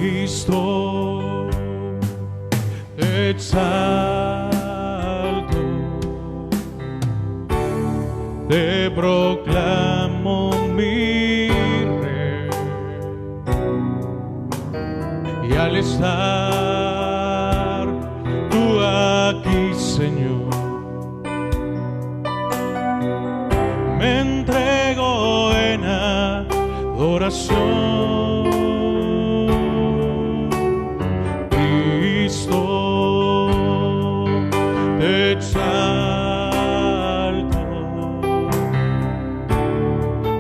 Cristo, te exalto, te proclamo mi Rey, y al estar tú aquí, Señor, me entrego en adoración. Te exalto,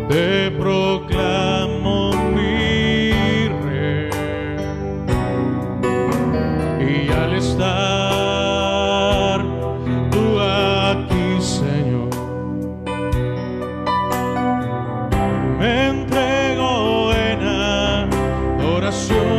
te proclamo mi Rey, y al estar tú aquí, Señor, me entrego en adoración.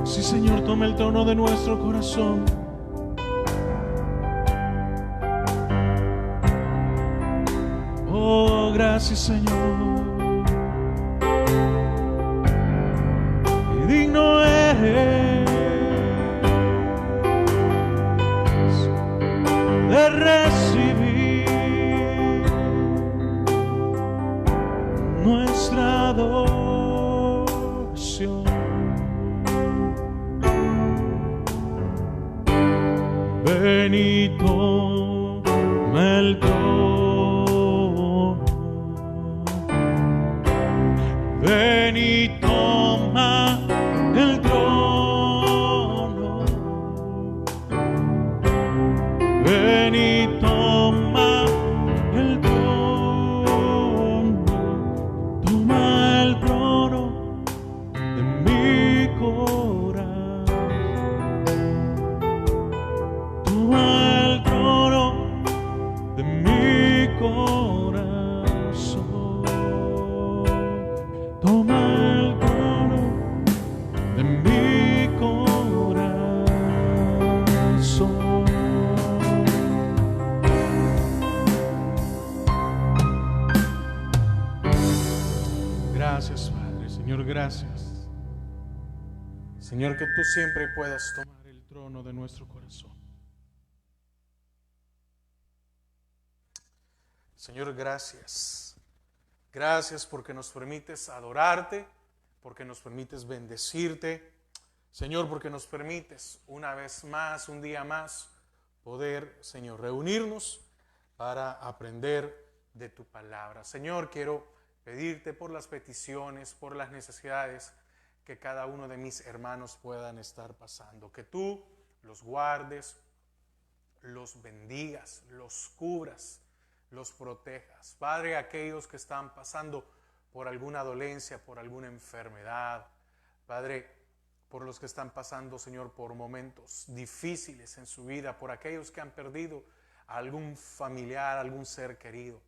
Sí, Señor, toma el trono de nuestro corazón. Oh, gracias, Señor. Y digno eres de recibir nuestra adoración. Ven y toma el trono. Ven y toma el trono. Ven y toma el trono. Toma el trono de mi corazón. Toma el trono de mi corazón. Toma el trono de mi corazón. Gracias, Padre. Señor, gracias. Señor, que tú siempre puedas tomar el trono de nuestro corazón. Señor, gracias. Gracias porque nos permites adorarte, porque nos permites bendecirte. Señor, porque nos permites una vez más, un día más, poder, Señor, reunirnos para aprender de tu palabra. Señor, quiero pedirte por las peticiones, por las necesidades que cada uno de mis hermanos puedan estar pasando. Que tú los guardes, los bendigas, los cubras, los protejas. Padre, aquellos que están pasando por alguna dolencia, por alguna enfermedad. Padre, por los que están pasando, Señor, por momentos difíciles en su vida, por aquellos que han perdido a algún familiar, algún ser querido,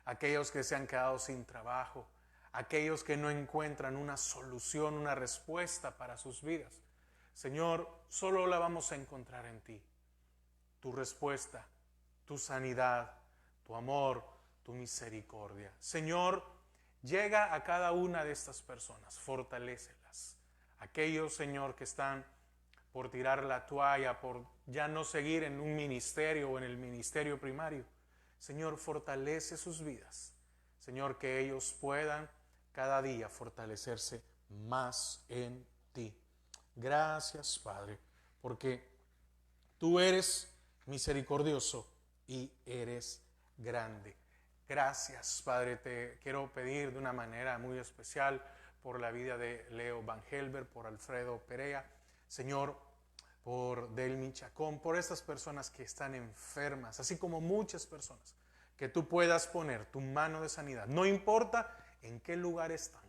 aquellos que se han quedado sin trabajo, aquellos que no encuentran una solución, una respuesta para sus vidas. Señor, solo la vamos a encontrar en ti. tu respuesta, tu sanidad, tu amor, tu misericordia. Señor, llega a cada una de estas personas, fortalécelas. Aquellos, Señor, que están por tirar la toalla, por ya no seguir en un ministerio o en el ministerio primario. Señor, fortalece sus vidas. Señor, que ellos puedan cada día fortalecerse más en ti. Gracias, Padre, porque tú eres misericordioso y eres grande. Gracias, Padre. Te quiero pedir de una manera muy especial por la vida de Leo Van Helber, por Alfredo Perea, Señor, por Delmi Chacón, por estas personas que están enfermas, así como muchas personas, que tú puedas poner tu mano de sanidad. No importa en qué lugar están,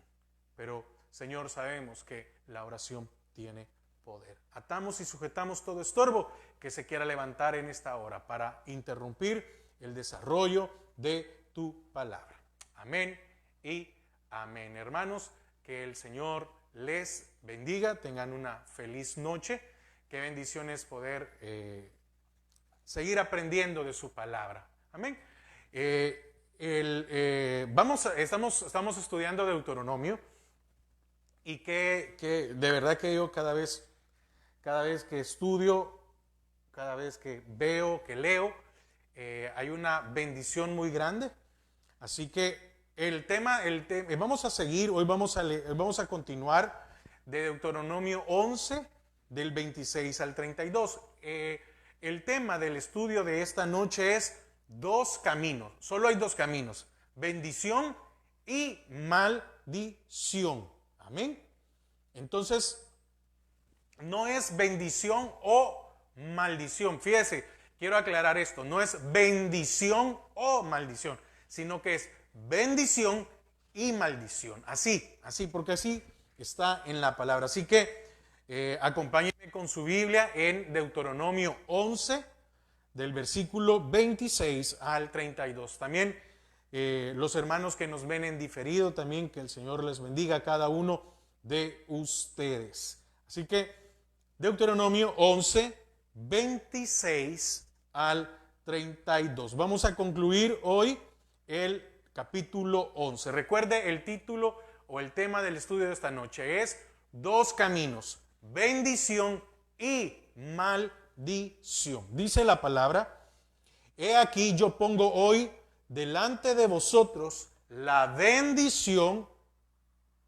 pero, Señor, sabemos que la oración tiene poder. Atamos y sujetamos todo estorbo que se quiera levantar en esta hora para interrumpir el desarrollo de tu palabra. Amén y amén. Hermanos, que el Señor les bendiga, tengan una feliz noche. Qué bendición es poder seguir aprendiendo de su palabra. Amén. Estamos estudiando Deuteronomio y que de verdad que yo cada vez que estudio, cada vez que veo, que leo, hay una bendición muy grande. Así que vamos a seguir, hoy vamos a continuar de Deuteronomio 11, del 26 al 32. El tema del estudio de esta noche es dos caminos. Solo hay dos caminos: bendición y maldición. Amén. Entonces, no es bendición o maldición. Fíjese, quiero aclarar esto. No es bendición o maldición, sino que es bendición y maldición. Así, porque así está en la palabra. Así que acompáñenme con su Biblia en Deuteronomio 11, del versículo 26 al 32. También los hermanos que nos ven en diferido, también que el Señor les bendiga a cada uno de ustedes. Así que Deuteronomio 11, 26 al 32. Vamos a concluir hoy el capítulo 11. Recuerde, el título o el tema del estudio de esta noche es dos caminos: bendición y maldición. Dice la palabra: he aquí yo pongo hoy delante de vosotros la bendición,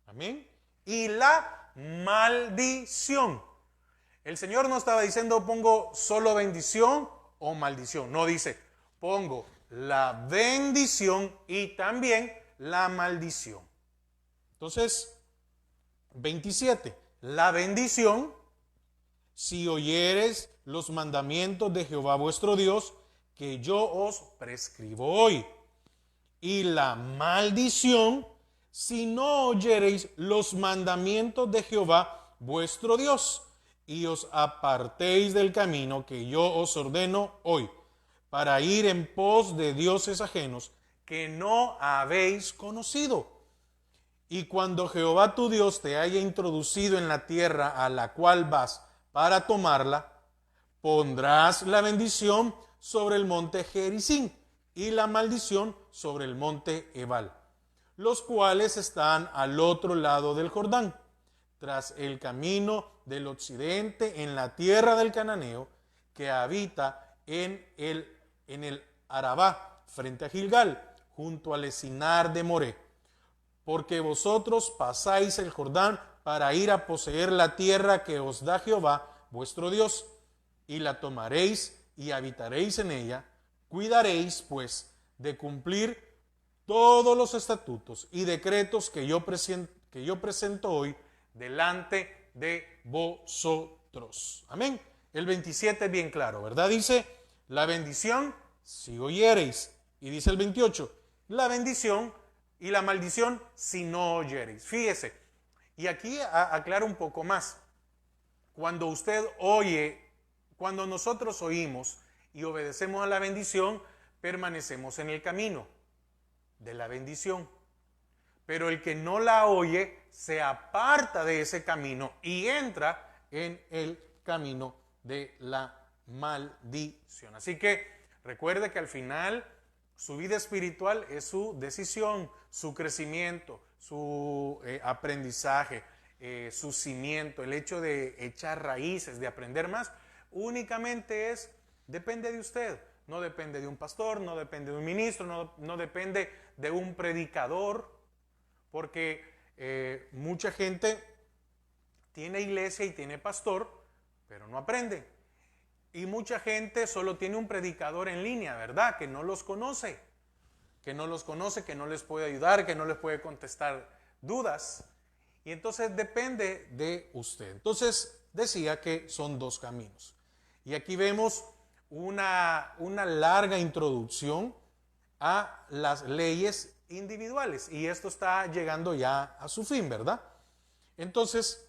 amén, y la maldición. El Señor no estaba diciendo pongo solo bendición o maldición. No, dice pongo la bendición y también la maldición. Entonces, 27. La bendición: si oyeres los mandamientos de Jehová vuestro Dios, que yo os prescribo hoy. Y la maldición: si no oyereis los mandamientos de Jehová vuestro Dios, y os apartéis del camino que yo os ordeno hoy, para ir en pos de dioses ajenos que no habéis conocido. Y cuando Jehová tu Dios te haya introducido en la tierra a la cual vas para tomarla, pondrás la bendición sobre el monte Gerizim y la maldición sobre el monte Ebal, los cuales están al otro lado del Jordán, tras el camino del occidente, en la tierra del cananeo, que habita en el Arabá, frente a Gilgal, junto al encinar de Moré. Porque vosotros pasáis el Jordán para ir a poseer la tierra que os da Jehová vuestro Dios, y la tomaréis y habitaréis en ella. Cuidaréis, pues, de cumplir todos los estatutos y decretos que yo presento hoy delante de vosotros. Amén. El 27 es bien claro, ¿verdad? Dice, la bendición si oyereis. Y dice el 28, la bendición y la maldición si no oyereis. Fíjese, y aquí aclaro un poco más. Cuando usted oye, cuando nosotros oímos y obedecemos a la bendición, permanecemos en el camino de la bendición. Pero el que no la oye se aparta de ese camino y entra en el camino de la maldición. Así que recuerde que al final su vida espiritual es su decisión, su crecimiento, su aprendizaje, su cimiento, el hecho de echar raíces, de aprender más, únicamente depende de usted. No depende de un pastor, no depende de un ministro, no depende de un predicador, porque mucha gente tiene iglesia y tiene pastor, pero no aprende. Y mucha gente solo tiene un predicador en línea, ¿verdad? Que no los conoce, que no les puede ayudar, que no les puede contestar dudas. Y entonces depende de usted. Entonces decía que son dos caminos. Y aquí vemos una larga introducción a las leyes individuales. Y esto está llegando ya a su fin, ¿verdad? Entonces,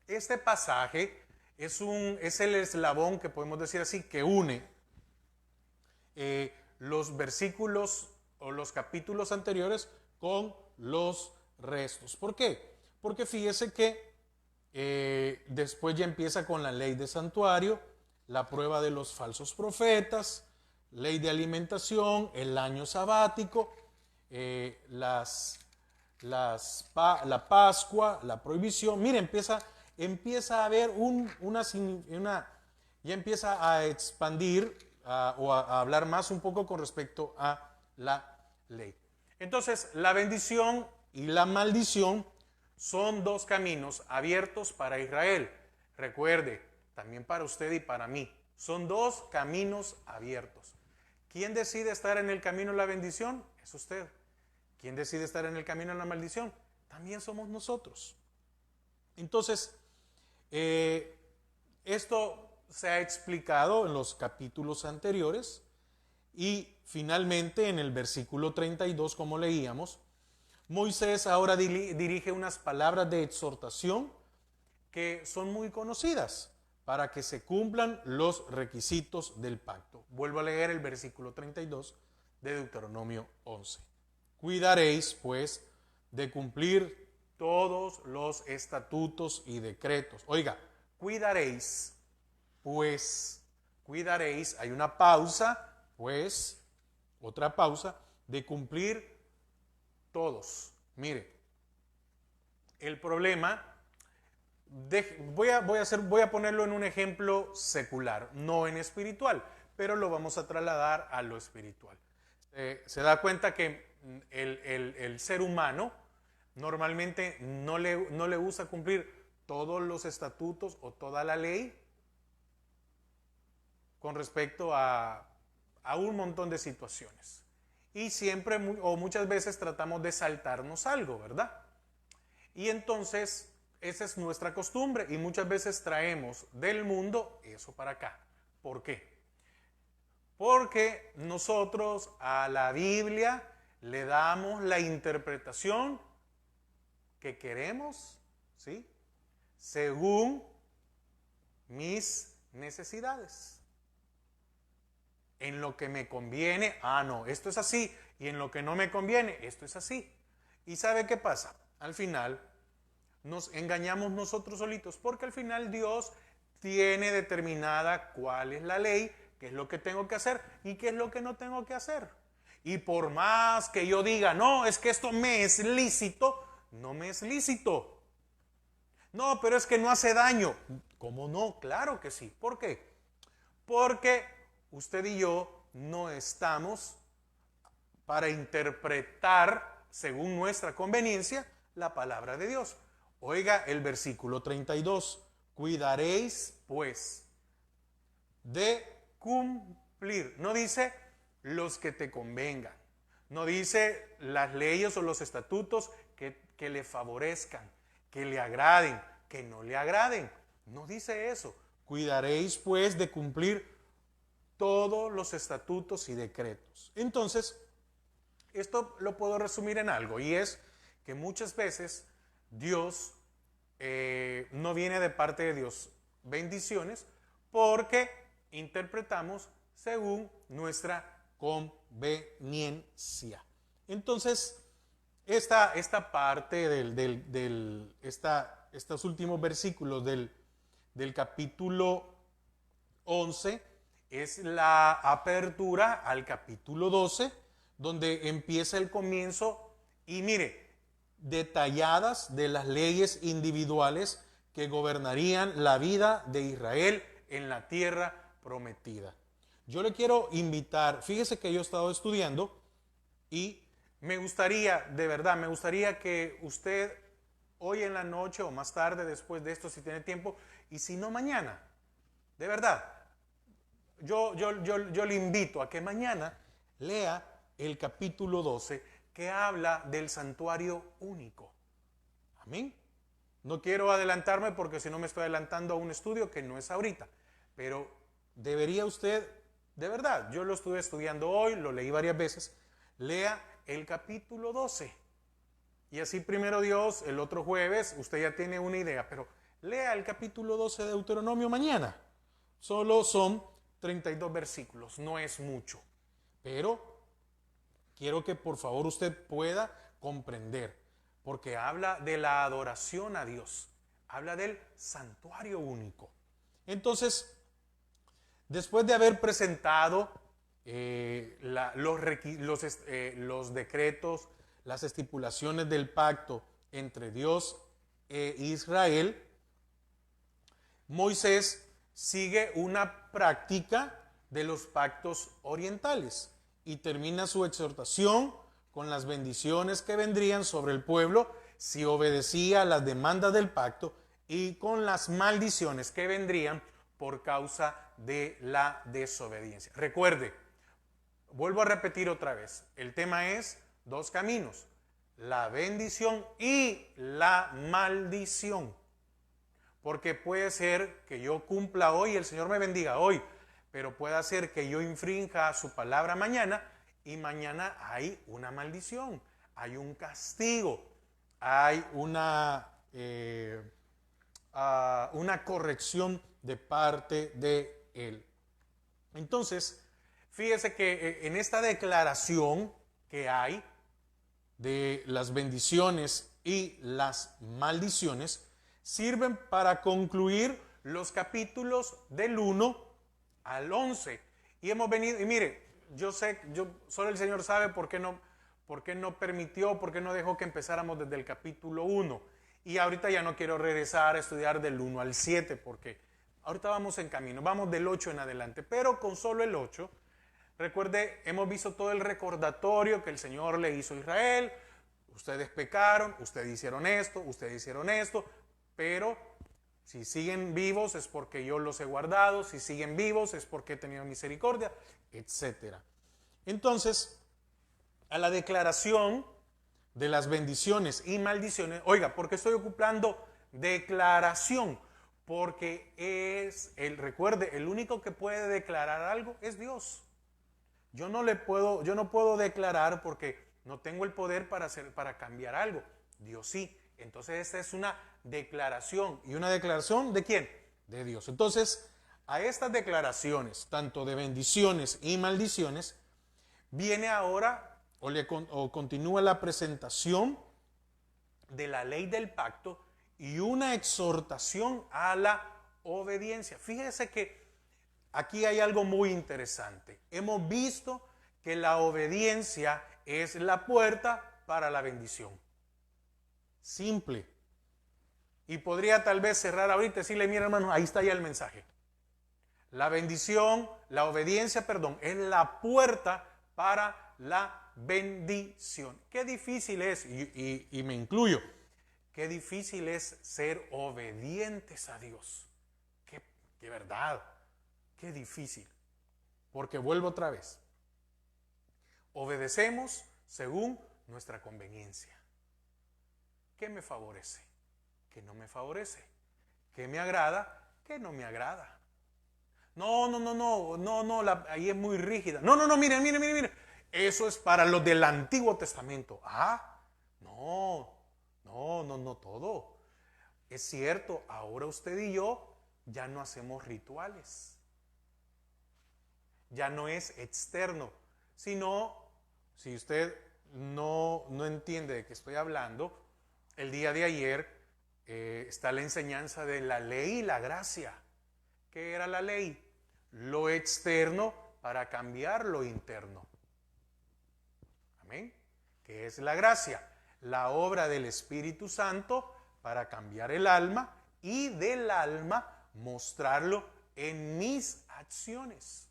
este pasaje es el eslabón, que podemos decir así, que une los versículos o los capítulos anteriores con los restos. ¿Por qué? Porque fíjese que después ya empieza con la ley de santuario, la prueba de los falsos profetas, ley de alimentación, el año sabático, la Pascua, la prohibición. Mire, empieza a haber ya empieza a expandir o a hablar más un poco con respecto a la ley. Entonces, la bendición y la maldición son dos caminos abiertos para Israel. Recuerde, también para usted y para mí. Son dos caminos abiertos. ¿Quién decide estar en el camino de la bendición? Es usted. ¿Quién decide estar en el camino de la maldición? También somos nosotros. Entonces, esto se ha explicado en los capítulos anteriores y finalmente en el versículo 32, como leíamos, Moisés ahora dirige unas palabras de exhortación que son muy conocidas para que se cumplan los requisitos del pacto. Vuelvo a leer el versículo 32 de Deuteronomio 11. Cuidaréis, pues, de cumplir todos los estatutos y decretos. Oiga, cuidaréis, pues, cuidaréis, hay una pausa, pues, otra pausa, de cumplir todos. Mire, el problema, voy a ponerlo en un ejemplo secular, no en espiritual, pero lo vamos a trasladar a lo espiritual. Se da cuenta que el ser humano normalmente no le gusta cumplir todos los estatutos o toda la ley con respecto a un montón de situaciones. Y siempre o muchas veces tratamos de saltarnos algo, ¿verdad? Y entonces esa es nuestra costumbre y muchas veces traemos del mundo eso para acá. ¿Por qué? Porque nosotros a la Biblia le damos la interpretación que queremos, ¿sí? Según mis necesidades. En lo que me conviene, no, esto es así, y en lo que no me conviene, esto es así. ¿Y sabe qué pasa? Al final nos engañamos nosotros solitos, porque al final Dios tiene determinada cuál es la ley, qué es lo que tengo que hacer y qué es lo que no tengo que hacer. Y por más que yo diga, no, es que esto me es lícito, no me es lícito. No, pero es que no hace daño. ¿Cómo no? Claro que sí. ¿Por qué? Porque usted y yo no estamos para interpretar según nuestra conveniencia la palabra de Dios. Oiga el versículo 32. Cuidaréis pues de cumplir. No dice los que te convengan. No dice las leyes o los estatutos que le favorezcan, que le agraden, que no le agraden. No dice eso. Cuidaréis pues de cumplir todos los estatutos y decretos. Entonces, esto lo puedo resumir en algo, y es que muchas veces Dios no viene de parte de Dios bendiciones porque interpretamos según nuestra conveniencia. Entonces, esta parte estos últimos versículos del capítulo 11 es la apertura al capítulo 12, donde empieza el comienzo y mire, detalladas de las leyes individuales que gobernarían la vida de Israel en la tierra prometida. Yo le quiero invitar, fíjese que yo he estado estudiando y me gustaría, de verdad, me gustaría que usted hoy en la noche o más tarde después de esto, si tiene tiempo, y si no mañana, de verdad, yo le invito a que mañana lea el capítulo 12 que habla del santuario único. Amén. No quiero adelantarme porque si no me estoy adelantando a un estudio que no es ahorita, pero debería usted, de verdad, yo lo estuve estudiando hoy, lo leí varias veces, lea el capítulo 12. Y así primero Dios, el otro jueves, usted ya tiene una idea, pero lea el capítulo 12 de Deuteronomio mañana. Solo son 32 versículos, no es mucho, pero quiero que por favor usted pueda comprender, porque habla de la adoración a Dios, habla del santuario único. Entonces, después de haber presentado los decretos, las estipulaciones del pacto entre Dios e Israel, Moisés sigue una práctica de los pactos orientales y termina su exhortación con las bendiciones que vendrían sobre el pueblo si obedecía a las demandas del pacto y con las maldiciones que vendrían por causa de la desobediencia. Recuerde, vuelvo a repetir otra vez, el tema es dos caminos, la bendición y la maldición. Porque puede ser que yo cumpla hoy y el Señor me bendiga hoy, pero puede ser que yo infrinja su palabra mañana y mañana hay una maldición, hay un castigo, hay una corrección de parte de Él. Entonces, fíjese que en esta declaración que hay de las bendiciones y las maldiciones, sirven para concluir los capítulos del 1 al 11. Y hemos venido, y mire, solo el Señor sabe por qué no permitió, por qué no dejó que empezáramos desde el capítulo 1. Y ahorita ya no quiero regresar a estudiar del 1 al 7, porque ahorita vamos en camino, vamos del 8 en adelante, pero con solo el 8, recuerde, hemos visto todo el recordatorio que el Señor le hizo a Israel. Ustedes pecaron, ustedes hicieron esto, pero si siguen vivos es porque yo los he guardado, si siguen vivos es porque he tenido misericordia, etc. Entonces, a la declaración de las bendiciones y maldiciones, oiga, ¿por qué estoy ocupando declaración? Porque recuerde, el único que puede declarar algo es Dios. Yo no puedo declarar porque no tengo el poder para cambiar algo. Dios sí. Entonces esta es una declaración. ¿Y una declaración de quién? De Dios. Entonces, a estas declaraciones, tanto de bendiciones y maldiciones, viene ahora o continúa la presentación de la ley del pacto y una exhortación a la obediencia. Fíjese que aquí hay algo muy interesante. Hemos visto que la obediencia es la puerta para la bendición. Simple. Y podría tal vez cerrar ahorita y decirle, mira hermano, ahí está ya el mensaje. La bendición, la obediencia, perdón, es la puerta para la bendición. Qué difícil es, y me incluyo, qué difícil es ser obedientes a Dios. Qué verdad, qué difícil. Porque vuelvo otra vez. Obedecemos según nuestra conveniencia. ¿Qué me favorece? ¿Qué no me favorece? ¿Qué me agrada? ¿Qué no me agrada? No, ahí es muy rígida. No, miren. Eso es para los del Antiguo Testamento. No, todo. Es cierto, ahora usted y yo ya no hacemos rituales. Ya no es externo, sino, si usted no entiende de qué estoy hablando, el día de ayer está la enseñanza de la ley y la gracia. ¿Qué era la ley? lo externo para cambiar lo interno. Amén. Que es la gracia, la obra del Espíritu Santo para cambiar el alma y del alma mostrarlo en mis acciones.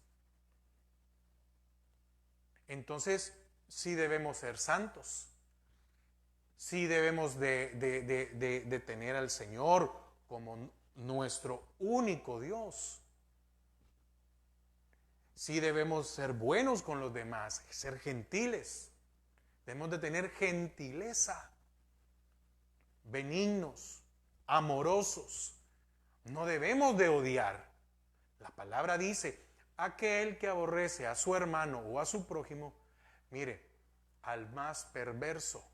Entonces, sí debemos ser santos. Sí debemos de tener al Señor como nuestro único Dios. Sí debemos ser buenos con los demás, ser gentiles. Debemos de tener gentileza, benignos, amorosos. No debemos de odiar. La palabra dice, aquel que aborrece a su hermano o a su prójimo, mire, al más perverso.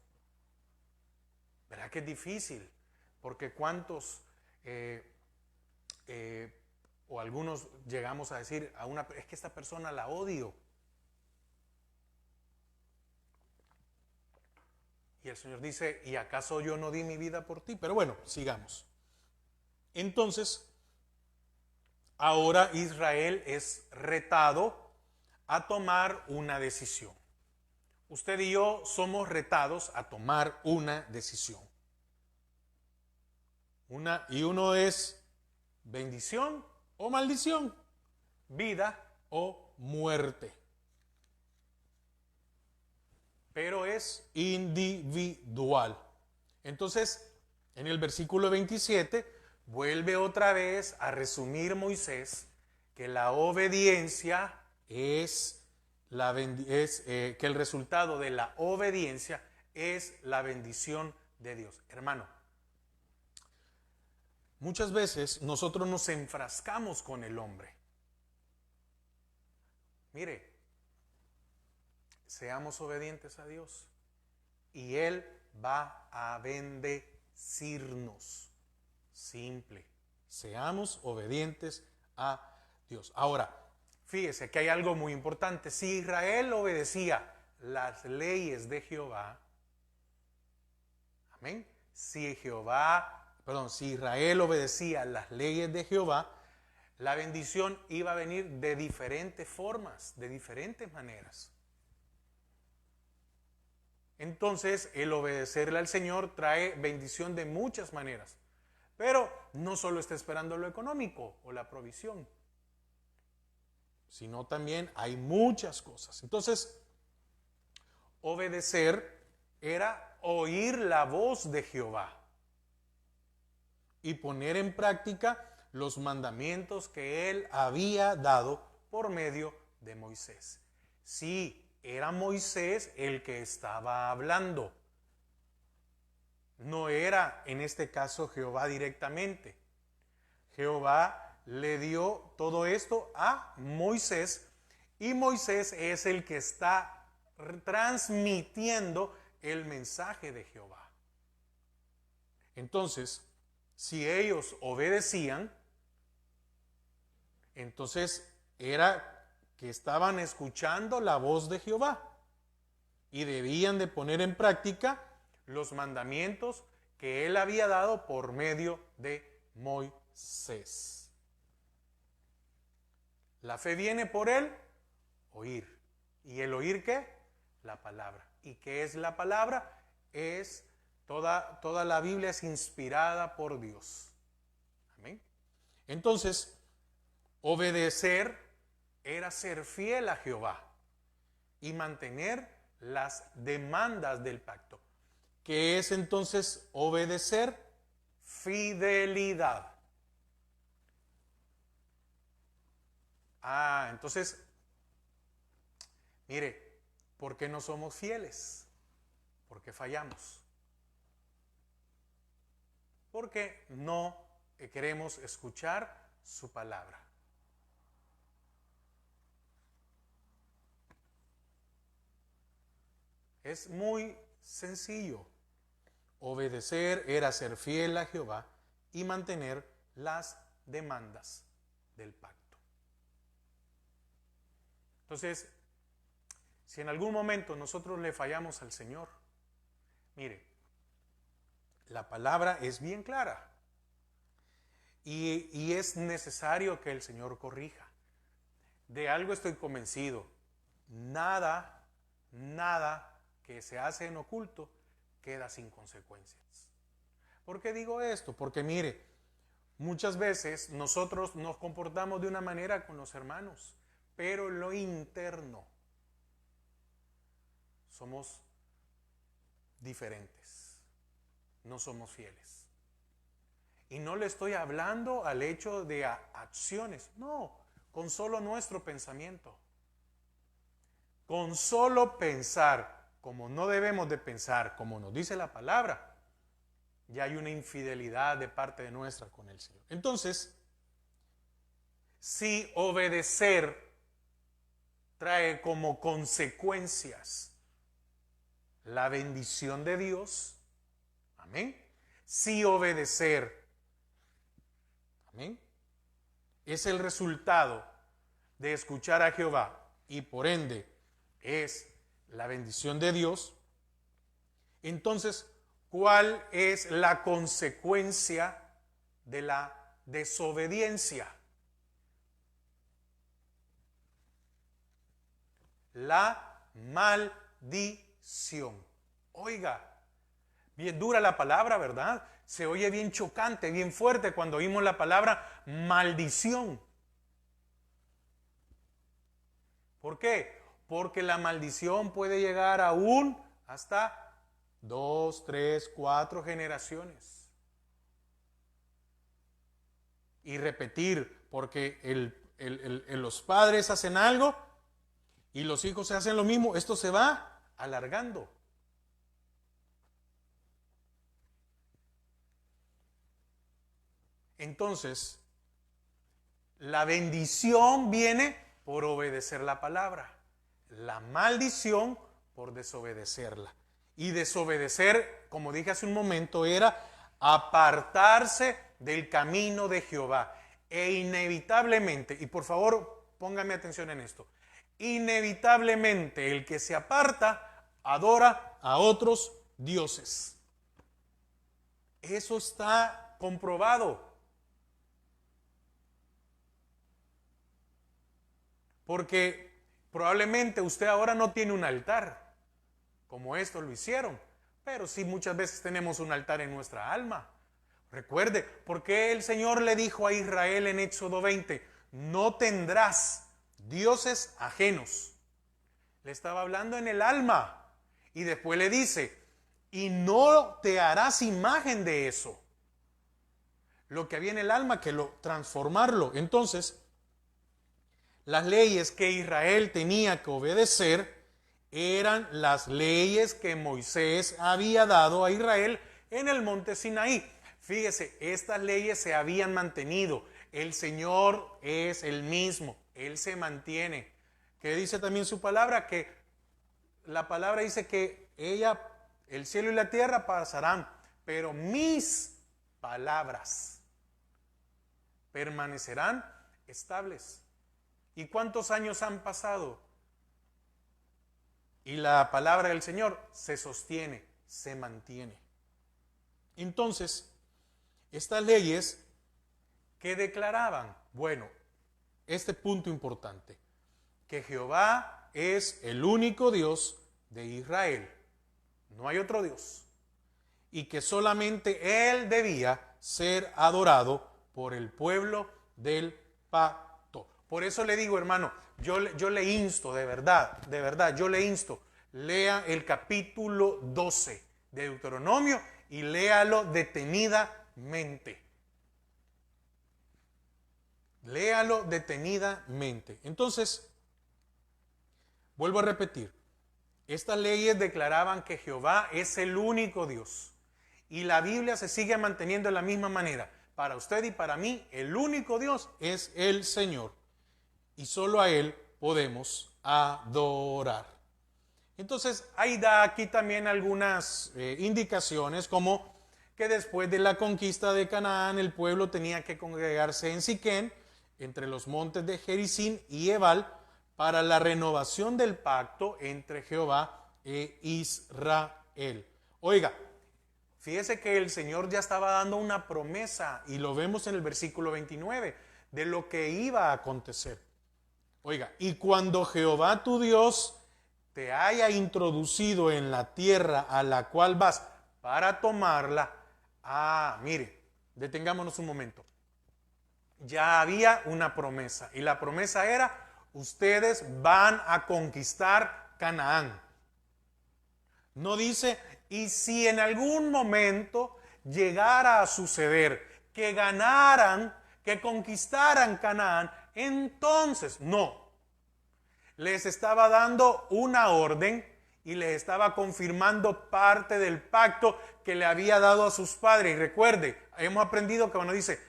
¿Verdad que es difícil? Porque cuántos o algunos llegamos a decir es que esta persona la odio. Y el Señor dice, ¿y acaso yo no di mi vida por ti? Pero bueno, sigamos. Entonces, ahora Israel es retado a tomar una decisión. Usted y yo somos retados a tomar una decisión. Y uno es bendición o maldición, vida o muerte. Pero es individual. Entonces, en el versículo 27, vuelve otra vez a resumir Moisés que la obediencia es que el resultado de la obediencia es la bendición de Dios. Hermano, muchas veces nosotros nos enfrascamos con el hombre. Mire, seamos obedientes a Dios y Él va a bendecirnos. Simple. Seamos obedientes a Dios. Ahora, fíjese que hay algo muy importante. Si Israel obedecía las leyes de Jehová, amén. Si Israel obedecía las leyes de Jehová, la bendición iba a venir de diferentes formas, de diferentes maneras. Entonces, el obedecerle al Señor trae bendición de muchas maneras. Pero no solo está esperando lo económico o la provisión, sino también hay muchas cosas. Entonces, obedecer era oír la voz de Jehová y poner en práctica los mandamientos que Él había dado por medio de Moisés. Sí, era Moisés el que estaba hablando. No era en este caso Jehová directamente. Jehová le dio todo esto a Moisés y Moisés es el que está transmitiendo el mensaje de Jehová. Entonces, si ellos obedecían, entonces era que estaban escuchando la voz de Jehová y debían de poner en práctica los mandamientos que Él había dado por medio de Moisés. La fe viene por el oír. ¿Y el oír qué? La palabra. ¿Y qué es la palabra? Es toda la Biblia es inspirada por Dios. Amén. Entonces, obedecer era ser fiel a Jehová y mantener las demandas del pacto. ¿Qué es entonces obedecer? Fidelidad. Entonces, mire, ¿por qué no somos fieles? Porque fallamos. Porque no queremos escuchar su palabra. Es muy sencillo. Obedecer era ser fiel a Jehová y mantener las demandas del pacto. Entonces, si en algún momento nosotros le fallamos al Señor, mire, la palabra es bien clara y es necesario que el Señor corrija. de algo estoy convencido. Nada que se hace en oculto queda sin consecuencias. ¿Por qué digo esto? Porque mire, muchas veces nosotros nos comportamos de una manera con los hermanos, pero en lo interno somos diferentes, no somos fieles. Y no le estoy hablando al hecho de acciones, no, con solo nuestro pensamiento. Con solo pensar como no debemos de pensar, como nos dice la palabra, ya hay una infidelidad de parte de nuestra con el Señor. Entonces, si obedecer trae como consecuencias la bendición de Dios, amén. Si obedecer, amén, es el resultado de escuchar a Jehová y por ende es la bendición de Dios, entonces, ¿cuál es la consecuencia de la desobediencia? La maldición. Oiga, bien dura la palabra, ¿verdad? Se oye bien chocante, bien fuerte cuando oímos la palabra maldición. ¿Por qué? Porque la maldición puede llegar aún hasta 2, 3, 4 generaciones. Y repetir, porque los padres hacen algo y los hijos se hacen lo mismo, esto se va alargando. Entonces, la bendición viene por obedecer la palabra. La maldición por desobedecerla. Y desobedecer, como dije hace un momento, era apartarse del camino de Jehová. E inevitablemente, y por favor póngame atención en esto, inevitablemente el que se aparta adora a otros dioses. Eso está comprobado. Porque probablemente usted ahora no tiene un altar, como estos lo hicieron, pero sí muchas veces tenemos un altar en nuestra alma. Recuerde, ¿por qué el Señor le dijo a Israel en Éxodo 20, no tendrás dioses ajenos? Le estaba hablando en el alma. Y después le dice, y no te harás imagen de eso. Lo que había en el alma, que lo transformarlo. Entonces, las leyes que Israel tenía que obedecer eran las leyes que Moisés había dado a Israel en el monte Sinaí. Fíjese, estas leyes se habían mantenido. El Señor es el mismo, Él se mantiene. ¿Qué dice también su palabra? Que la palabra dice que el cielo y la tierra pasarán, pero mis palabras permanecerán estables. ¿Y cuántos años han pasado? Y la palabra del Señor se sostiene, se mantiene. Entonces, estas leyes que declaraban, bueno, este punto importante, que Jehová es el único Dios de Israel, no hay otro Dios, y que solamente Él debía ser adorado por el pueblo del pacto. Por eso le digo, hermano, yo le insto, de verdad, yo le insto, lea el capítulo 12 de Deuteronomio y léalo detenidamente. Léalo detenidamente. Entonces, vuelvo a repetir, estas leyes declaraban que Jehová es el único Dios. Y la Biblia se sigue manteniendo de la misma manera. Para usted y para mí, el único Dios es el Señor. Y solo a Él podemos adorar. Entonces, ahí da aquí también algunas indicaciones, como que después de la conquista de Canaán, el pueblo tenía que congregarse en Siquén, entre los montes de Gerizim y Ebal, para la renovación del pacto entre Jehová e Israel. Oiga, fíjese que el Señor ya estaba dando una promesa, y lo vemos en el versículo 29, de lo que iba a acontecer. Oiga, y cuando Jehová tu Dios te haya introducido en la tierra a la cual vas para tomarla. Mire, detengámonos un momento. Ya había una promesa y la promesa era: ustedes van a conquistar Canaán. No dice: y si en algún momento llegara a suceder que ganaran, que conquistaran Canaán, entonces no. Les estaba dando una orden y les estaba confirmando parte del pacto que le había dado a sus padres. Y recuerde, hemos aprendido que cuando dice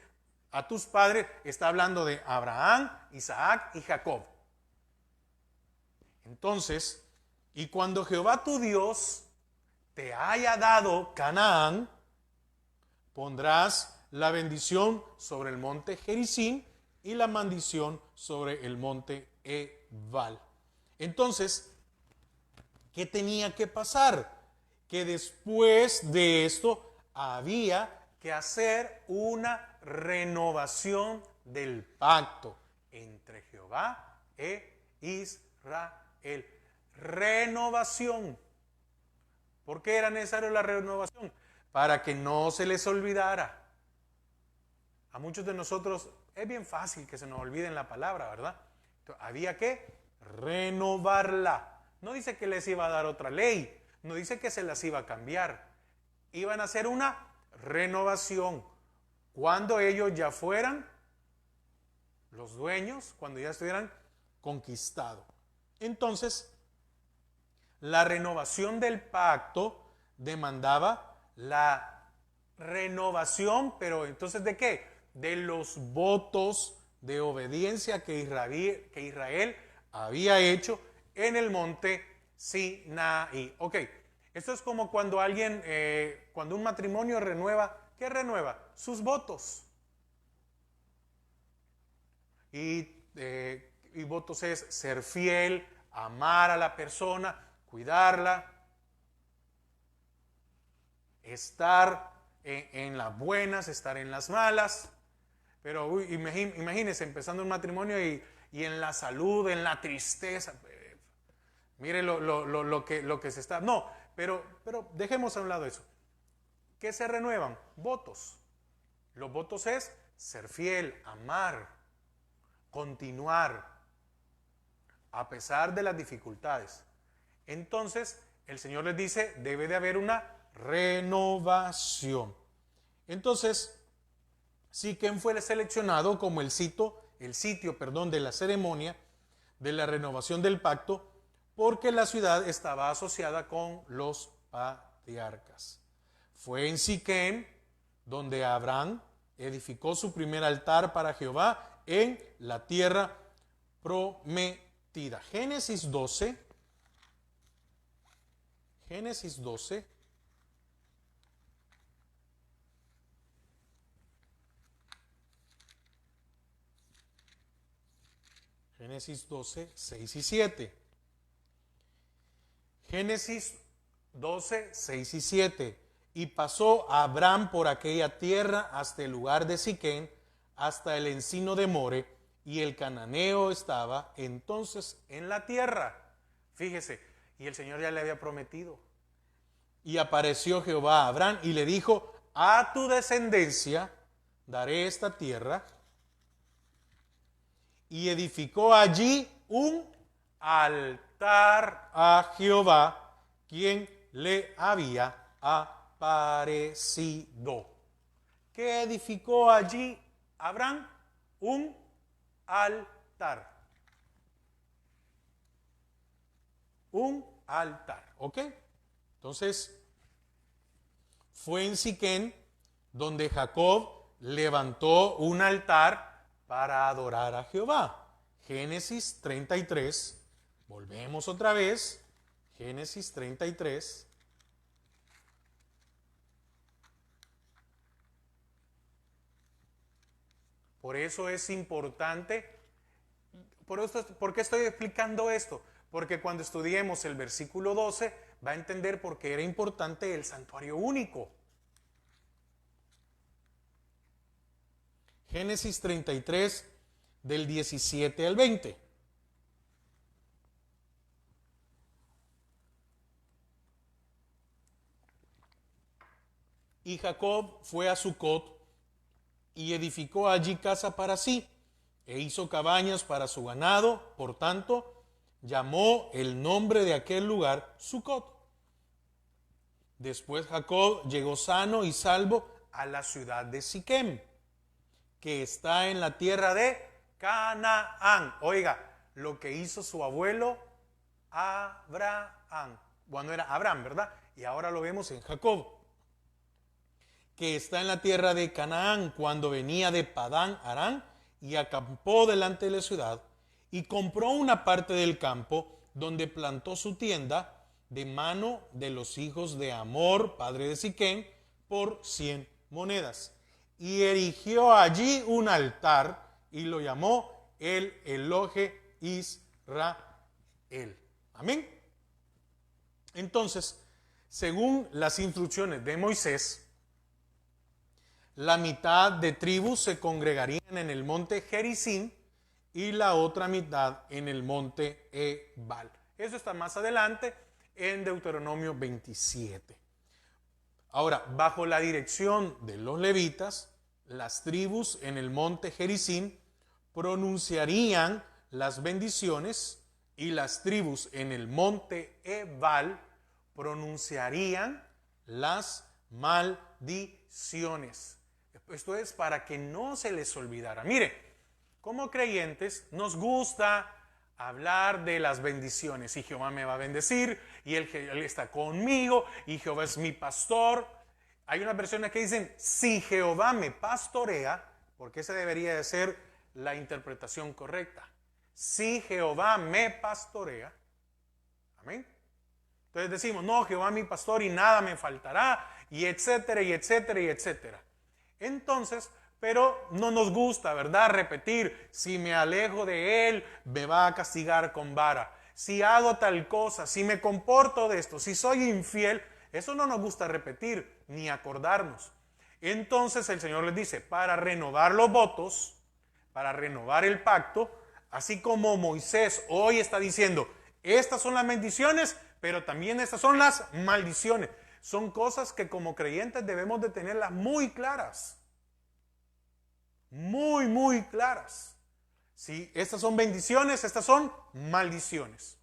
a tus padres, está hablando de Abraham, Isaac y Jacob. Entonces, y cuando Jehová tu Dios te haya dado Canaán, pondrás la bendición sobre el monte Gerizim y la maldición sobre el monte Ebal. Entonces, ¿qué tenía que pasar? Que después de esto había que hacer una renovación del pacto entre Jehová e Israel. Renovación. ¿Por qué era necesario la renovación? Para que no se les olvidara. A muchos de nosotros es bien fácil que se nos olvide la palabra, ¿verdad? Entonces, había que renovarla. No dice que les iba a dar otra ley, no dice que se las iba a cambiar. Iban a hacer una renovación cuando ellos ya fueran los dueños, cuando ya estuvieran conquistados. Entonces, la renovación del pacto demandaba la renovación, pero entonces ¿de qué? De los votos de obediencia que Israel había hecho en el monte Sinaí. Ok, esto es como cuando alguien, cuando un matrimonio renueva, ¿qué renueva? Sus votos. Y votos es ser fiel, amar a la persona, cuidarla, estar en las buenas, estar en las malas. Pero imagínense empezando un matrimonio y en la salud, en la tristeza. Mire lo que se está... No, pero dejemos a un lado eso. ¿Qué se renuevan? Votos. Los votos es ser fiel, amar, continuar, a pesar de las dificultades. Entonces, el Señor les dice, debe de haber una renovación. Entonces, Siquem fue seleccionado como el sitio de la ceremonia de la renovación del pacto, porque la ciudad estaba asociada con los patriarcas. Fue en Siquem donde Abraham edificó su primer altar para Jehová en la tierra prometida. Génesis 12. Génesis 12. Génesis 12, 6 y 7. Génesis 12, 6 y 7. Y pasó Abraham por aquella tierra hasta el lugar de Siquem, hasta el encino de More, y el cananeo estaba entonces en la tierra. Fíjese, y el Señor ya le había prometido. Y apareció Jehová a Abraham y le dijo, a tu descendencia daré esta tierra. Y edificó allí un altar a Jehová, quien le había aparecido. ¿Qué edificó allí Abraham? Un altar. Un altar, ¿ok? Entonces, fue en Siquem donde Jacob levantó un altar para adorar a Jehová. Génesis 33, volvemos otra vez, Génesis 33. Por eso es importante, ¿por qué estoy explicando esto? Porque cuando estudiemos el versículo 12, va a entender por qué era importante el santuario único. Génesis 33, del 17 al 20. Y Jacob fue a Sucot y edificó allí casa para sí, e hizo cabañas para su ganado. Por tanto, llamó el nombre de aquel lugar Sucot. Después Jacob llegó sano y salvo a la ciudad de Siquem, que está en la tierra de Canaán. Oiga, lo que hizo su abuelo Abraham. Bueno, era Abraham, ¿verdad? Y ahora lo vemos en Jacob, que está en la tierra de Canaán, cuando venía de Padán Aram, y acampó delante de la ciudad, y compró una parte del campo, donde plantó su tienda, de mano de los hijos de Hamor, padre de Siquem, por 100 monedas. Y erigió allí un altar, y lo llamó el Elohe Israel. Amén. Entonces, según las instrucciones de Moisés, la mitad de tribus se congregarían en el monte Gerizim y la otra mitad en el monte Ebal. Eso está más adelante en Deuteronomio 27. Ahora, bajo la dirección de los levitas, las tribus en el monte Gerizim pronunciarían las bendiciones y las tribus en el monte Ebal pronunciarían las maldiciones. Esto es para que no se les olvidara. Mire, como creyentes nos gusta hablar de las bendiciones, y Jehová me va a bendecir, y él está conmigo, y Jehová es mi pastor. Hay unas versiones que dicen, si Jehová me pastorea, porque esa debería de ser la interpretación correcta. Si Jehová me pastorea, amén. Entonces decimos, no, Jehová es mi pastor y nada me faltará, y etcétera, y etcétera, y etcétera. Entonces, pero no nos gusta, ¿verdad? Repetir, si me alejo de Él, me va a castigar con vara. Si hago tal cosa, si me comporto de esto, si soy infiel, eso no nos gusta repetir ni acordarnos. Entonces el Señor les dice, para renovar los votos, para renovar el pacto, así como Moisés hoy está diciendo, estas son las bendiciones, pero también estas son las maldiciones. Son cosas que como creyentes debemos de tenerlas muy claras. Muy, muy claras. Sí, estas son bendiciones, estas son maldiciones.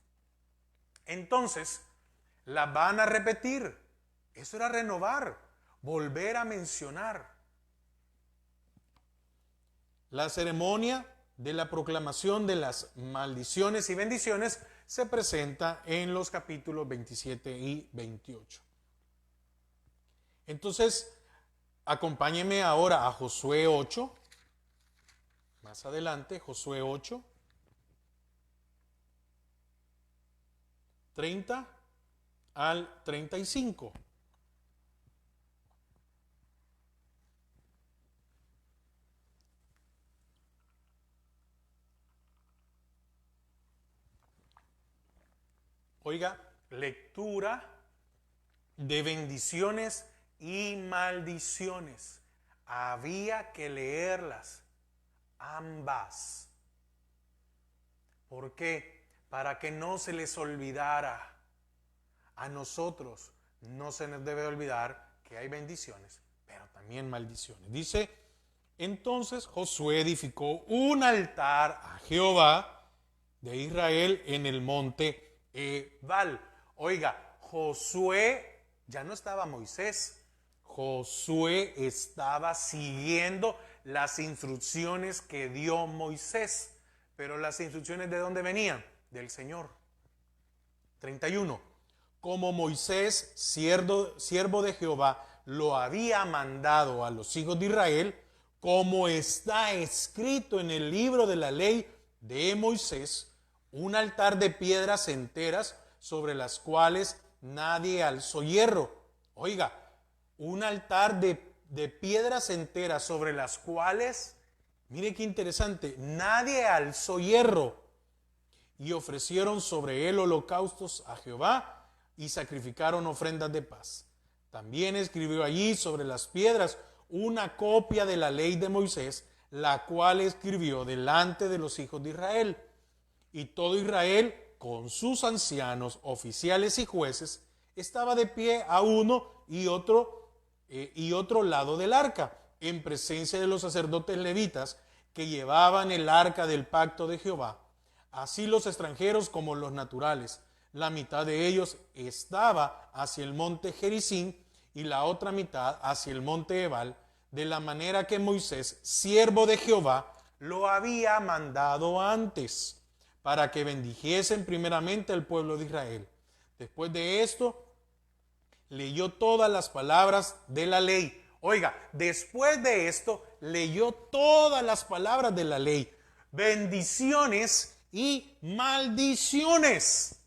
Entonces, las van a repetir. Eso era renovar, volver a mencionar. La ceremonia de la proclamación de las maldiciones y bendiciones se presenta en los capítulos 27 y 28. Entonces, acompáñeme ahora a Josué 8. Más adelante, Josué 8, 30 al 35. Oiga, lectura de bendiciones y maldiciones. Había que leerlas, ambas. ¿Por qué? Para que no se les olvidara. A nosotros no se nos debe olvidar que hay bendiciones, pero también maldiciones. Dice, entonces Josué edificó un altar a Jehová de Israel en el monte Ebal. Oiga, Josué, ya no estaba Moisés, Josué estaba siguiendo las instrucciones que dio Moisés. Pero las instrucciones, ¿de dónde venían? Del Señor. 31. Como Moisés, siervo de Jehová, lo había mandado a los hijos de Israel, como está escrito en el libro de la ley de Moisés, un altar de piedras enteras sobre las cuales nadie alzó hierro. Oiga, un altar de piedras enteras sobre las cuales, mire qué interesante, nadie alzó hierro. Y ofrecieron sobre él holocaustos a Jehová y sacrificaron ofrendas de paz. También escribió allí sobre las piedras una copia de la ley de Moisés, la cual escribió delante de los hijos de Israel. Y todo Israel, con sus ancianos, oficiales y jueces, estaba de pie a uno y otro y otro lado del arca, en presencia de los sacerdotes levitas que llevaban el arca del pacto de Jehová. Así los extranjeros como los naturales. La mitad de ellos estaba hacia el monte Gerizim y la otra mitad hacia el monte Ebal, de la manera que Moisés, siervo de Jehová, lo había mandado antes, para que bendijesen primeramente al pueblo de Israel. Después de esto, leyó todas las palabras de la ley. Oiga, después de esto, leyó todas las palabras de la ley. Bendiciones y maldiciones.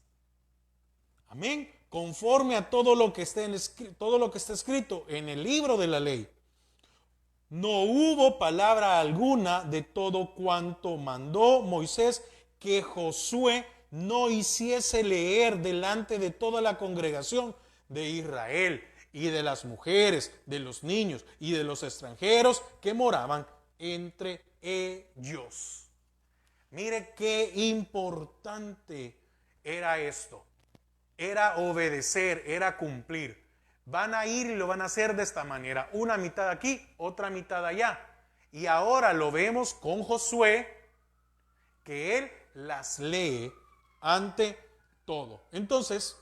Amén. Conforme a todo lo que está escrito en el libro de la ley. No hubo palabra alguna de todo cuanto mandó Moisés que Josué no hiciese leer delante de toda la congregación de Israel y de las mujeres, de los niños y de los extranjeros que moraban entre ellos. Mire qué importante era esto. Era obedecer, era cumplir. Van a ir y lo van a hacer de esta manera. Una mitad aquí, otra mitad allá. Y ahora lo vemos con Josué, que él las lee ante todo. Entonces,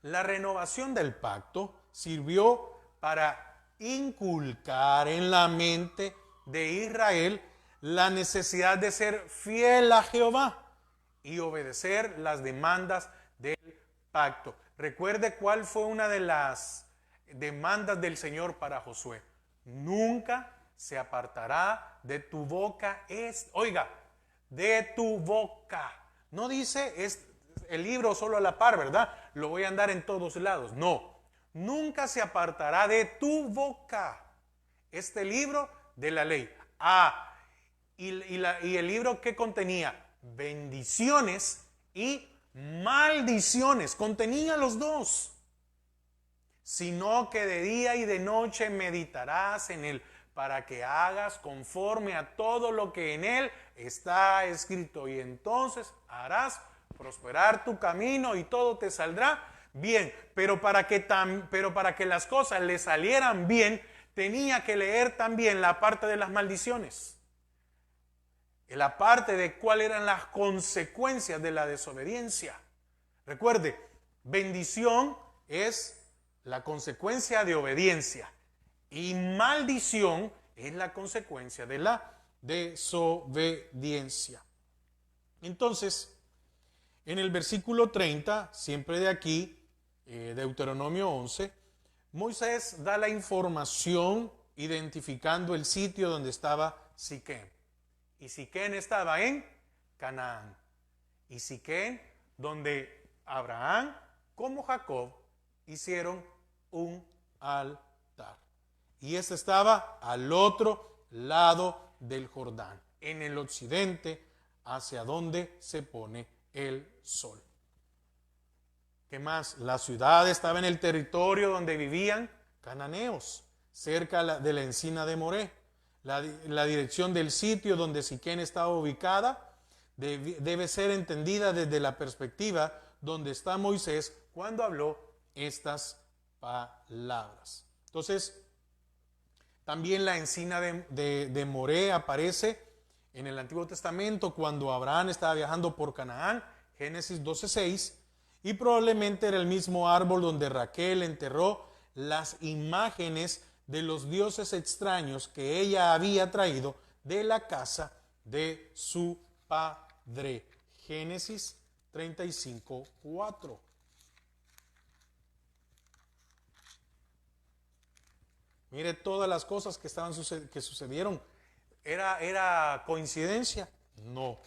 la renovación del pacto sirvió para inculcar en la mente de Israel la necesidad de ser fiel a Jehová y obedecer las demandas del pacto. Recuerde cuál fue una de las demandas del Señor para Josué. Nunca se apartará de tu boca de tu boca. No dice es el libro solo a la par, ¿verdad? Lo voy a andar en todos lados. No, nunca se apartará de tu boca este libro de la ley. Y el libro que contenía bendiciones y maldiciones, contenía los dos. Sino que de día y de noche meditarás en él, para que hagas conforme a todo lo que en él está escrito, y entonces harás prosperar tu camino y todo te saldrá bien. Pero para que las cosas le salieran bien, tenía que leer también la parte de las maldiciones, la parte de cuáles eran las consecuencias de la desobediencia. Recuerde, bendición es la consecuencia de obediencia y maldición es la consecuencia de la desobediencia. Entonces, en el versículo 30, siempre de aquí, Deuteronomio 11, Moisés da la información identificando el sitio donde estaba Siquem. Y Siquem estaba en Canaán. Y Siquem, donde Abraham como Jacob hicieron un altar. Y este estaba al otro lado del Jordán, en el occidente, hacia donde se pone el sol. ¿Qué más? La ciudad estaba en el territorio donde vivían cananeos, cerca de la encina de Moré. La dirección del sitio donde Siquem estaba ubicada debe ser entendida desde la perspectiva donde está Moisés cuando habló estas palabras. Entonces, también la encina de Moré aparece en el Antiguo Testamento cuando Abraham estaba viajando por Canaán, Génesis 12:6, y probablemente era el mismo árbol donde Raquel enterró las imágenes de los dioses extraños que ella había traído de la casa de su padre. Génesis 35:4. Mire todas las cosas que sucedieron. ¿Era coincidencia? No.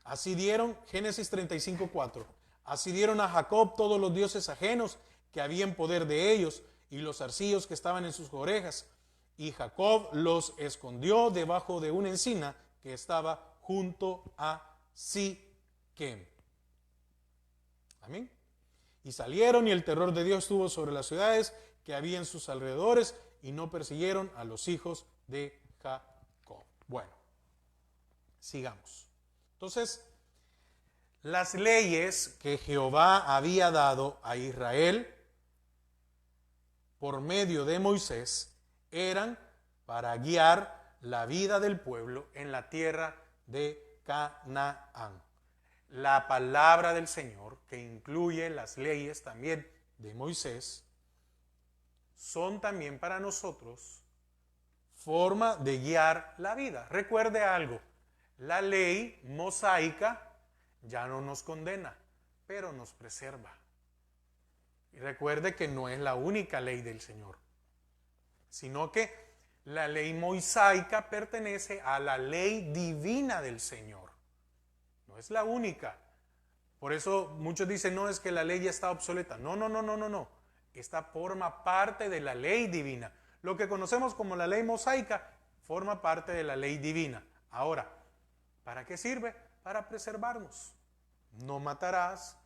Así dieron, Génesis 35:4. Así dieron a Jacob todos los dioses ajenos que había en poder de ellos, y los zarcillos que estaban en sus orejas. Y Jacob los escondió debajo de una encina que estaba junto a Siquem. Amén. Y salieron, y el terror de Dios estuvo sobre las ciudades que había en sus alrededores, y no persiguieron a los hijos de Jacob. Bueno, sigamos. Entonces, las leyes que Jehová había dado a Israel por medio de Moisés eran para guiar la vida del pueblo en la tierra de Canaán. La palabra del Señor, que incluye las leyes también de Moisés, son también para nosotros forma de guiar la vida. Recuerde algo, la ley mosaica ya no nos condena, pero nos preserva. Y recuerde que no es la única ley del Señor, sino que la ley mosaica pertenece a la ley divina del Señor. No es la única. Por eso muchos dicen, no, es que la ley ya está obsoleta. No, no, no, no, no, no. Esta forma parte de la ley divina. Lo que conocemos como la ley mosaica forma parte de la ley divina. Ahora, ¿para qué sirve? Para preservarnos. No matarás,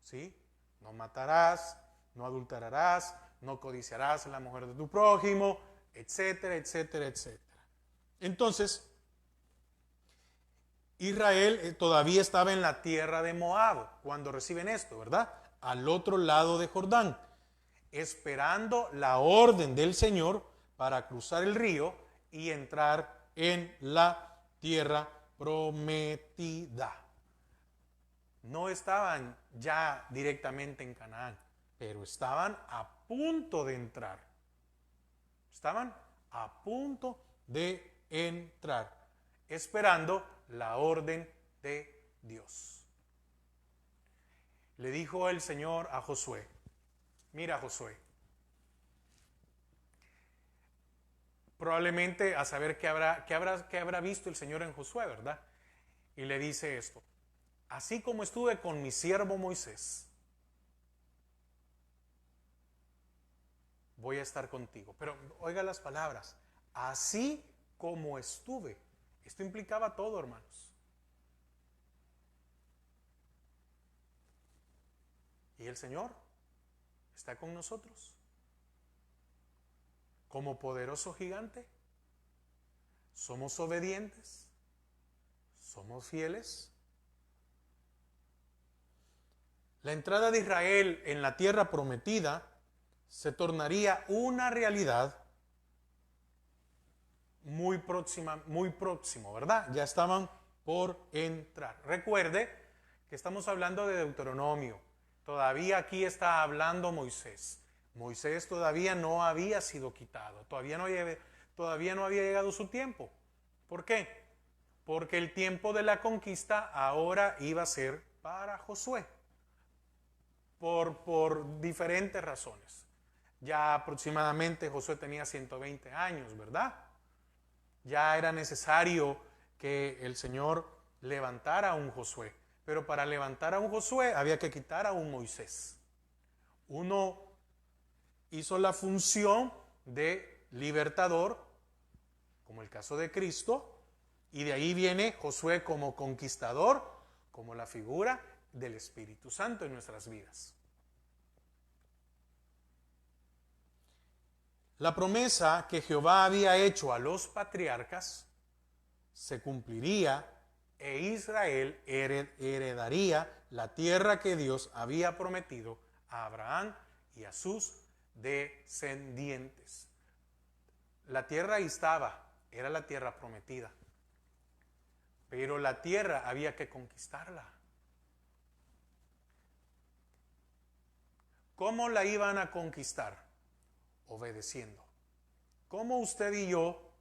¿sí? No matarás, no adulterarás, no codiciarás a la mujer de tu prójimo, etcétera, etcétera, etcétera. Entonces, Israel todavía estaba en la tierra de Moab cuando reciben esto, ¿verdad? Al otro lado de Jordán, esperando la orden del Señor para cruzar el río y entrar en la tierra prometida. No estaban ya directamente en Canaán, pero estaban a punto de entrar. Estaban a punto de entrar, esperando la orden de Dios. Le dijo el Señor a Josué, mira Josué, probablemente a saber qué habrá visto el Señor en Josué, ¿verdad? Y le dice esto, así como estuve con mi siervo Moisés, voy a estar contigo. Pero oiga las palabras, así como estuve. Esto implicaba todo, hermanos. Y el Señor está con nosotros. Como poderoso gigante, somos obedientes, somos fieles. La entrada de Israel en la tierra prometida se tornaría una realidad muy próximo, ¿verdad? Ya estaban por entrar. Recuerde que estamos hablando de Deuteronomio. Todavía aquí está hablando Moisés. Moisés todavía no había sido quitado. Todavía no había llegado su tiempo. ¿Por qué? Porque el tiempo de la conquista ahora iba a ser para Josué. Por diferentes razones. Ya aproximadamente Josué tenía 120 años, ¿verdad? Ya era necesario que el Señor levantara a un Josué. Pero para levantar a un Josué había que quitar a un Moisés. Uno hizo la función de libertador, como el caso de Cristo, y de ahí viene Josué como conquistador, como la figura del Espíritu Santo en nuestras vidas. La promesa que Jehová había hecho a los patriarcas se cumpliría e Israel heredaría la tierra que Dios había prometido a Abraham y a sus descendientes. La tierra ahí estaba, era la tierra prometida, pero la tierra había que conquistarla. ¿Cómo la iban a conquistar? Obedeciendo. ¿Cómo usted y yo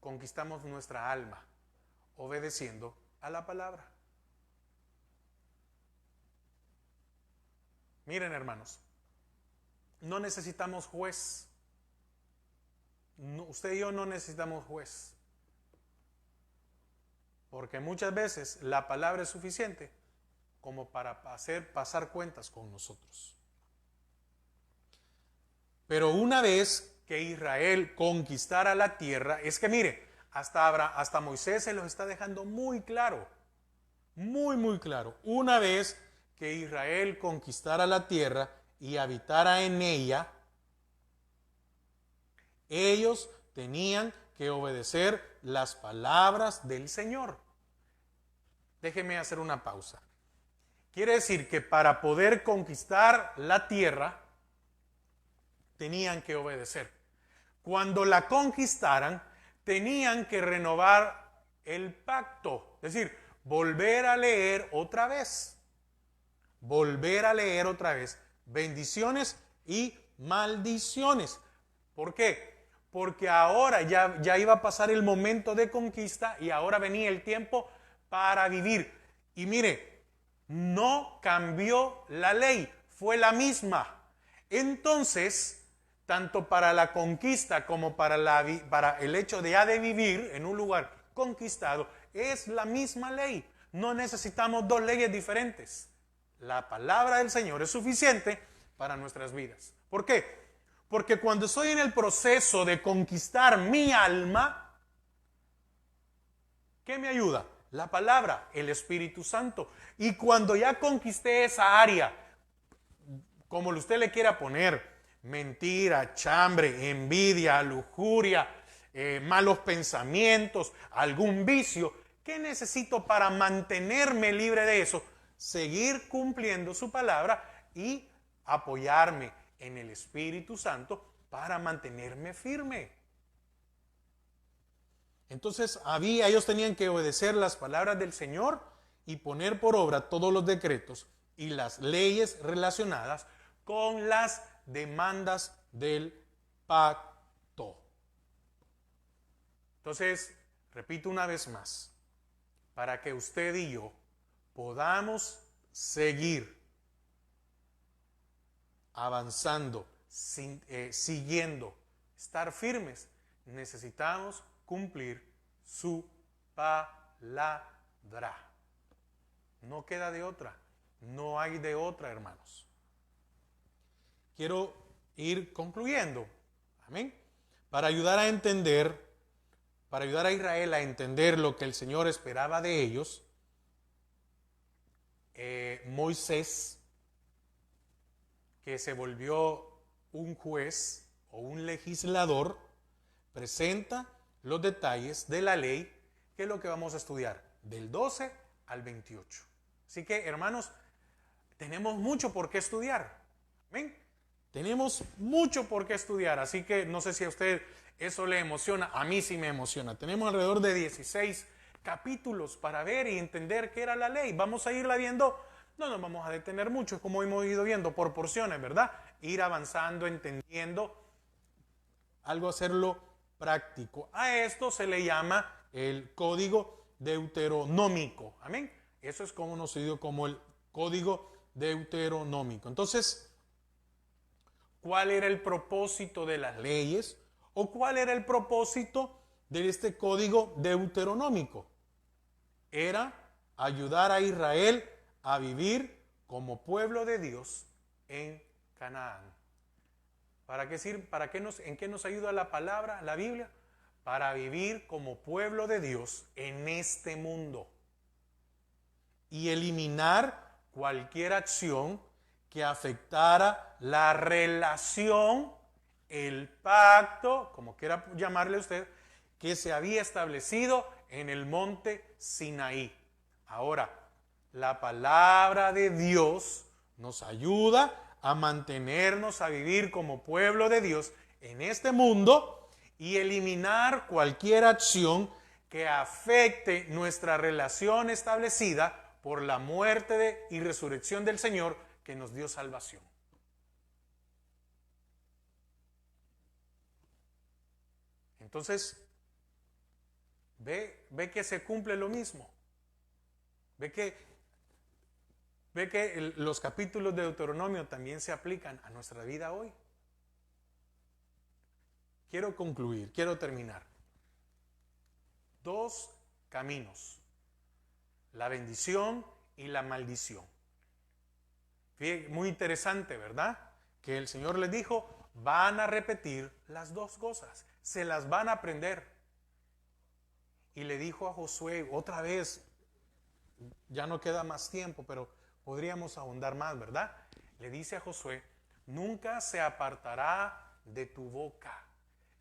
conquistamos nuestra alma? Obedeciendo a la palabra. Miren, hermanos, no necesitamos juez. No, usted y yo no necesitamos juez. Porque muchas veces la palabra es suficiente como para hacer pasar cuentas con nosotros. Pero una vez que Israel conquistara la tierra, es que mire, hasta Moisés se los está dejando muy claro, muy claro. Una vez que Israel conquistara la tierra y habitara en ella, ellos tenían que obedecer las palabras del Señor. Déjeme hacer una pausa. Quiere decir que para poder conquistar la tierra, tenían que obedecer. Cuando la conquistaran, tenían que renovar el pacto, es decir, volver a leer otra vez bendiciones y maldiciones. ¿Por qué? Porque ahora ya iba a pasar el momento de conquista y ahora venía el tiempo para vivir. Y mire, no cambió la ley, fue la misma. Entonces, tanto para la conquista como para el hecho de vivir en un lugar conquistado, es la misma ley. No necesitamos dos leyes diferentes. La palabra del Señor es suficiente para nuestras vidas. ¿Por qué? Porque cuando estoy en el proceso de conquistar mi alma, ¿qué me ayuda? La palabra, el Espíritu Santo. Y cuando ya conquisté esa área, como usted le quiera poner, mentira, chambre, envidia, lujuria, malos pensamientos, algún vicio, ¿qué necesito para mantenerme libre de eso? Seguir cumpliendo su palabra y apoyarme en el Espíritu Santo para mantenerme firme. Entonces ellos tenían que obedecer las palabras del Señor y poner por obra todos los decretos y las leyes relacionadas con las demandas del pacto. Entonces, repito una vez más, para que usted y yo podamos seguir avanzando, siguiendo, estar firmes, necesitamos cumplir su palabra. No queda de otra, no hay de otra, hermanos. Quiero ir concluyendo, amén, para ayudar a Israel a entender lo que el Señor esperaba de ellos. Moisés, que se volvió un juez o un legislador, presenta los detalles de la ley, que es lo que vamos a estudiar del 12 al 28. Así que, hermanos, tenemos mucho por qué estudiar. ¿Amén? Tenemos mucho por qué estudiar, así que no sé si a usted eso le emociona, a mí sí me emociona. Tenemos alrededor de 16 capítulos para ver y entender qué era la ley. Vamos a irla viendo, no nos vamos a detener mucho, es como hemos ido viendo por porciones, ¿verdad? Ir avanzando, entendiendo, algo hacerlo práctico. A esto se le llama el código deuteronómico, amén. Eso es conocido como el código deuteronómico. Entonces, ¿cuál era el propósito de las leyes? ¿O cuál era el propósito de este código deuteronómico? Era ayudar a Israel a vivir como pueblo de Dios en Canaán. ¿Para qué sirve? ¿En qué nos ayuda la palabra, la Biblia? Para vivir como pueblo de Dios en este mundo y eliminar cualquier acción que afectara la relación, el pacto, como quiera llamarle usted, que se había establecido en el monte Sinaí. Ahora, la palabra de Dios nos ayuda a mantenernos, a vivir como pueblo de Dios en este mundo y eliminar cualquier acción que afecte nuestra relación establecida por la muerte y resurrección del Señor, que nos dio salvación. Entonces, ve que se cumple lo mismo. Ve que los capítulos de Deuteronomio también se aplican a nuestra vida hoy. Quiero concluir, quiero terminar. Dos caminos: la bendición y la maldición. Muy interesante, ¿verdad? Que el Señor les dijo, van a repetir las dos cosas, se las van a aprender. Y le dijo a Josué, otra vez, ya no queda más tiempo, pero podríamos ahondar más, ¿verdad? Le dice a Josué, nunca se apartará de tu boca.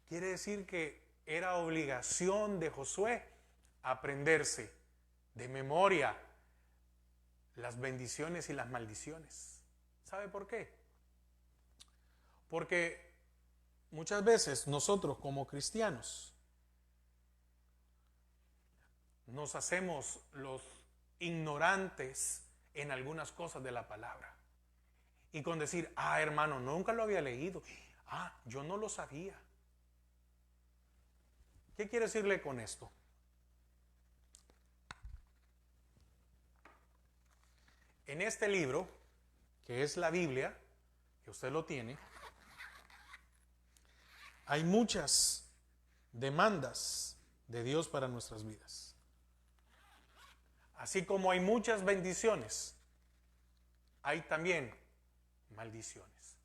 Quiere decir que era obligación de Josué aprenderse de memoria las bendiciones y las maldiciones. ¿Sabe por qué? Porque muchas veces nosotros como cristianos nos hacemos los ignorantes en algunas cosas de la palabra. Y con decir, hermano, nunca lo había leído. Yo no lo sabía. ¿Qué quiere decirle con esto? En este libro, que es la Biblia, que usted lo tiene, hay muchas demandas de Dios para nuestras vidas. Así como hay muchas bendiciones, hay también maldiciones.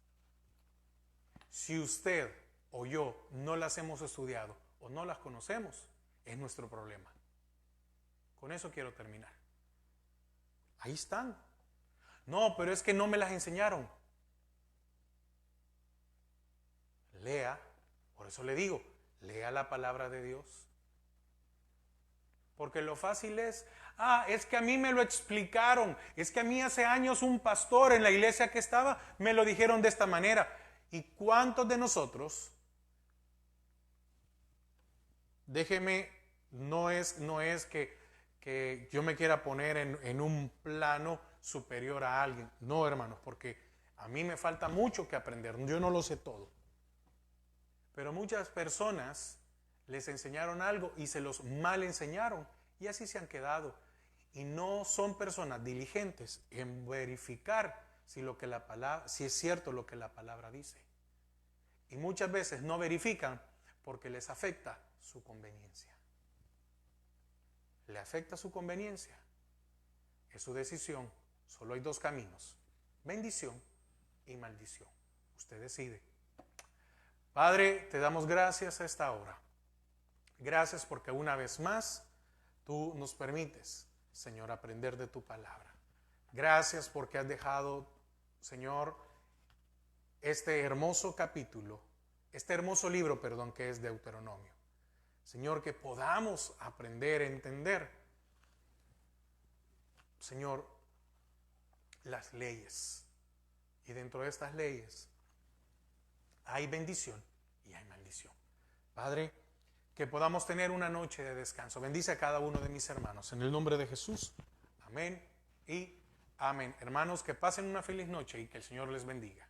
Si usted o yo no las hemos estudiado o no las conocemos, es nuestro problema. Con eso quiero terminar. Ahí están. No, pero es que no me las enseñaron. Lea, por eso le digo, lea la palabra de Dios. Porque lo fácil es que a mí me lo explicaron, es que a mí hace años un pastor en la iglesia que estaba me lo dijeron de esta manera. ¿Y cuántos de nosotros, déjeme, no es que yo me quiera poner en un plano superior a alguien, no, hermanos, porque a mí me falta mucho que aprender, yo no lo sé todo, pero muchas personas les enseñaron algo y se los mal enseñaron y así se han quedado y no son personas diligentes en verificar si es cierto lo que la palabra dice. Y muchas veces no verifican porque les afecta su conveniencia. Le afecta su conveniencia. Es su decisión. Solo hay dos caminos: bendición y maldición. Usted decide. Padre, te damos gracias a esta hora. Gracias porque una vez más tú nos permites, Señor, aprender de tu palabra. Gracias porque has dejado, Señor, este hermoso libro, que es Deuteronomio. Señor, que podamos aprender a entender, Señor, las leyes. Y dentro de estas leyes hay bendición y hay maldición. Padre, que podamos tener una noche de descanso. Bendice a cada uno de mis hermanos. En el nombre de Jesús. Amén y amén. Hermanos, que pasen una feliz noche y que el Señor les bendiga.